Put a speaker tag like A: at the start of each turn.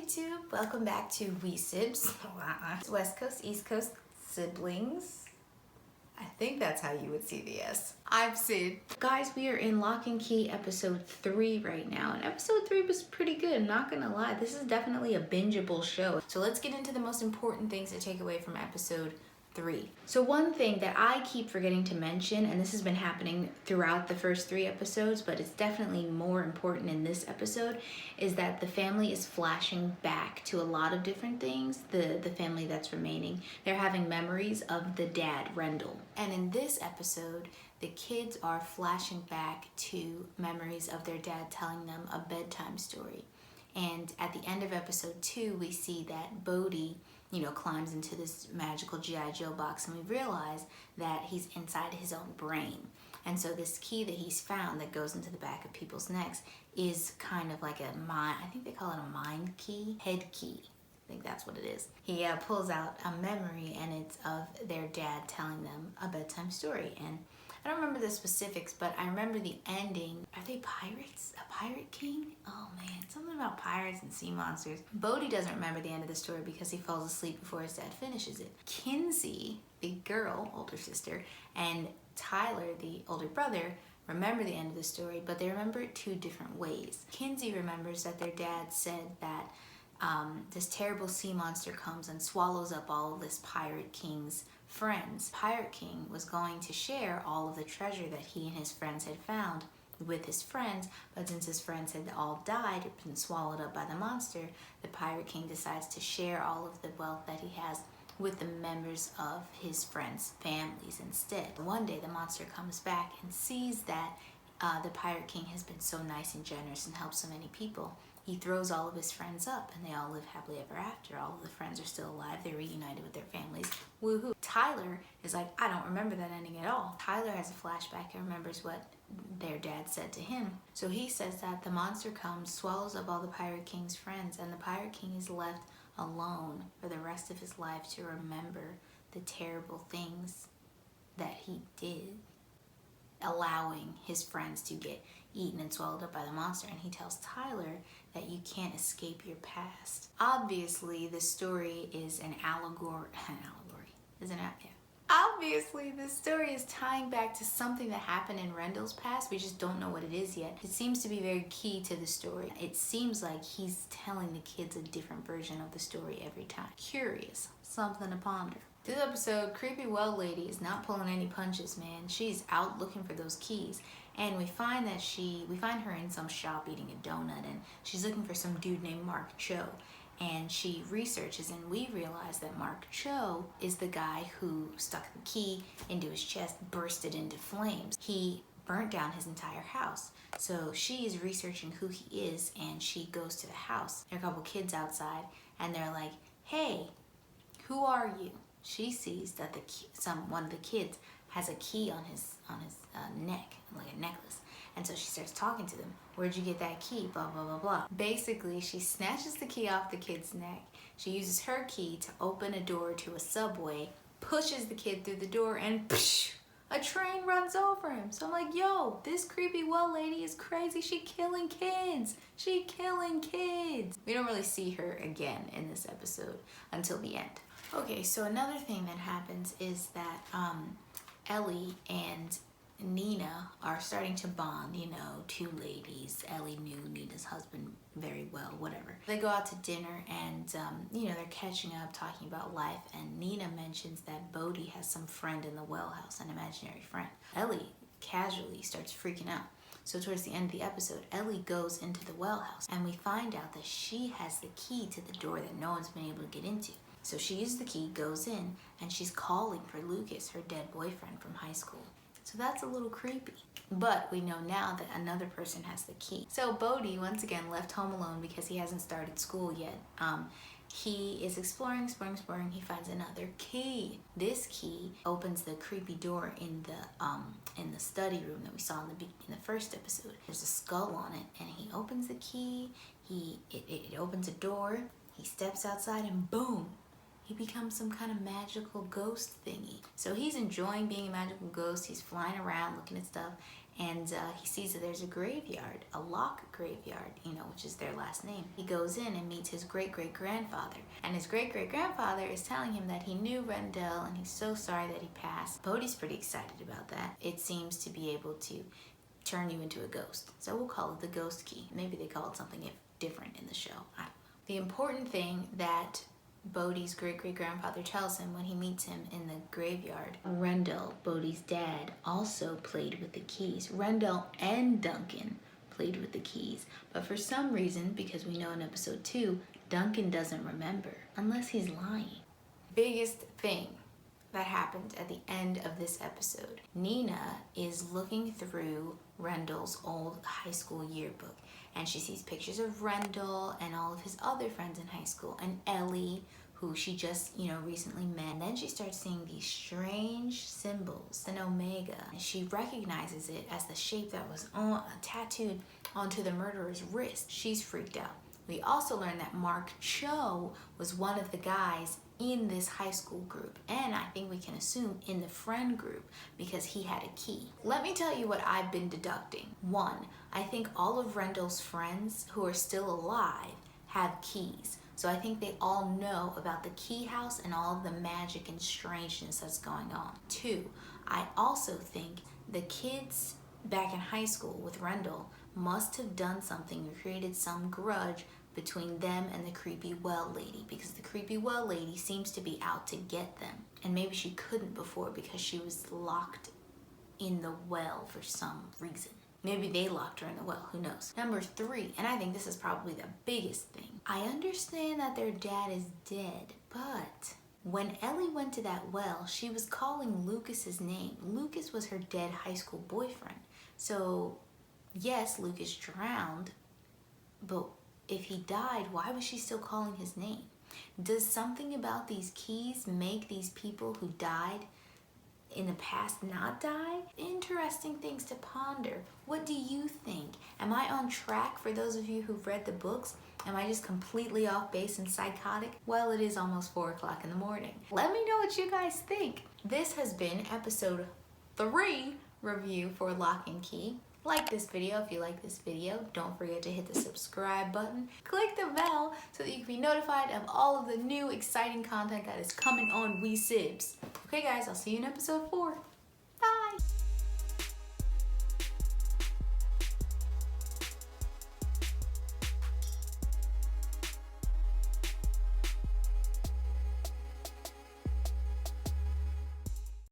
A: YouTube, welcome back to SIBZ. It's West Coast, East Coast siblings. I think that's how you would see the S. I'm Sid. Guys, we are in Lock and Key episode 3 right now, and episode 3 was pretty good, I'm not gonna lie. This is definitely a bingeable show. So let's get into the most important things to take away from episode 3. So one thing that I keep forgetting to mention, and this has been happening throughout the first 3 episodes, but it's definitely more important in this episode, is that the family is flashing back to a lot of different things. The family that's remaining, they're having memories of the dad, Rendell. And in this episode, the kids are flashing back to memories of their dad telling them a bedtime story. And at the end of episode 2, we see that Bodhi, climbs into this magical G.I. Joe box, and we realize that he's inside his own brain. And so this key that he's found that goes into the back of people's necks is kind of like a mind, I think they call it a mind key, head key. I think that's what it is. He pulls out a memory, and it's of their dad telling them a bedtime story. And I don't remember the specifics, but I remember the ending. Are they pirates? A pirate king? Oh man, something about pirates and sea monsters. Bodhi doesn't remember the end of the story because he falls asleep before his dad finishes it. Kinsey, the girl, older sister, and Tyler, the older brother, remember the end of the story, but they remember it 2 different ways. Kinsey remembers that their dad said that this terrible sea monster comes and swallows up all of this pirate king's friends. Pirate King was going to share all of the treasure that he and his friends had found with his friends, but since his friends had all died or been swallowed up by the monster, the Pirate King decides to share all of the wealth that he has with the members of his friends' families instead. One day the monster comes back and sees that the Pirate King has been so nice and generous and helped so many people. He throws all of his friends up, and they all live happily ever after. All of the friends are still alive. They're reunited with their families. Woohoo. Tyler is like, I don't remember that ending at all. Tyler has a flashback and remembers what their dad said to him. So he says that the monster comes, swallows up all the Pirate King's friends, and the Pirate King is left alone for the rest of his life to remember the terrible things that he did, allowing his friends to get eaten and swallowed up by the monster. And he tells Tyler that you can't escape your past. Obviously, this story is an allegory, isn't it? Yeah. Obviously, this story is tying back to something that happened in Rendell's past. We just don't know what it is yet. It seems to be very key to the story. It seems like he's telling the kids a different version of the story every time. Curious, something to ponder. This episode, creepy well lady is not pulling any punches, man. She's out looking for those keys. And we find her in some shop eating a donut, and she's looking for some dude named Mark Cho. And she researches, and we realize that Mark Cho is the guy who stuck the key into his chest, bursted into flames. He burnt down his entire house. So she is researching who he is, and she goes to the house. There are a couple kids outside, and they're like, hey, who are you? She sees that one of the kids has a key on his neck, like a necklace. And so she starts talking to them. Where'd you get that key? Blah, blah, blah, blah. Basically, she snatches the key off the kid's neck. She uses her key to open a door to a subway, pushes the kid through the door, and psh, a train runs over him. So I'm like, yo, this creepy well lady is crazy. She killing kids. She killing kids. We don't really see her again in this episode until the end. Okay, so another thing that happens is that Ellie and Nina are starting to bond, 2 ladies. Ellie knew Nina's husband very well, whatever. They go out to dinner, and, they're catching up, talking about life, and Nina mentions that Bodhi has some friend in the well house, an imaginary friend. Ellie casually starts freaking out. So towards the end of the episode, Ellie goes into the well house, and we find out that she has the key to the door that no one's been able to get into. So she uses the key, goes in, and she's calling for Lucas, her dead boyfriend from high school. So that's a little creepy. But we know now that another person has the key. So Bodhi, once again, left home alone because he hasn't started school yet. He is exploring. He finds another key. This key opens the creepy door in the study room that we saw in the first episode. There's a skull on it, and he opens the key. It opens a door. He steps outside, and boom, he becomes some kind of magical ghost thingy. So he's enjoying being a magical ghost. He's flying around looking at stuff, and he sees that there's a graveyard, a Locke graveyard, you know, which is their last name. He goes in and meets his great-great-grandfather, and his great-great-grandfather is telling him that he knew Rendell and he's so sorry that he passed. Bodhi's pretty excited about that. It seems to be able to turn you into a ghost. So we'll call it the ghost key. Maybe they call it something different in the show. I don't know. The important thing that Bodhi's great-great-grandfather tells him when he meets him in the graveyard, Rendell, Bodhi's dad, also played with the keys. Rendell and Duncan played with the keys. But for some reason, because we know in episode 2, Duncan doesn't remember, unless he's lying. Biggest thing that happened at the end of this episode. Nina is looking through Rendell's old high school yearbook, and she sees pictures of Rendell and all of his other friends in high school, and Ellie, who she just, recently met. And then she starts seeing these strange symbols, an omega. And she recognizes it as the shape that was tattooed onto the murderer's wrist. She's freaked out. We also learned that Mark Cho was one of the guys in this high school group, and I think we can assume in the friend group, because he had a key. Let me tell you what I've been deducting. 1, I think all of Rendell's friends who are still alive have keys. So I think they all know about the key house and all of the magic and strangeness that's going on. 2, I also think the kids back in high school with Rendell must have done something or created some grudge between them and the creepy well lady, because the creepy well lady seems to be out to get them. And maybe she couldn't before because she was locked in the well for some reason. Maybe they locked her in the well, who knows. Number 3, and I think this is probably the biggest thing. I understand that their dad is dead, but when Ellie went to that well, she was calling Lucas's name. Lucas was her dead high school boyfriend. So yes, Lucas drowned, but if he died, why was she still calling his name? Does something about these keys make these people who died in the past not die? Interesting things to ponder. What do you think? Am I on track for those of you who've read the books? Am I just completely off base and psychotic? Well, it is almost 4 o'clock in the morning. Let me know what you guys think. This has been episode 3 review for Lock and Key. Like this video if you like this video. Don't forget to hit the subscribe button. Click the bell so that you can be notified of all of the new exciting content that is coming on SIBZ. Okay guys, I'll see you in episode 4.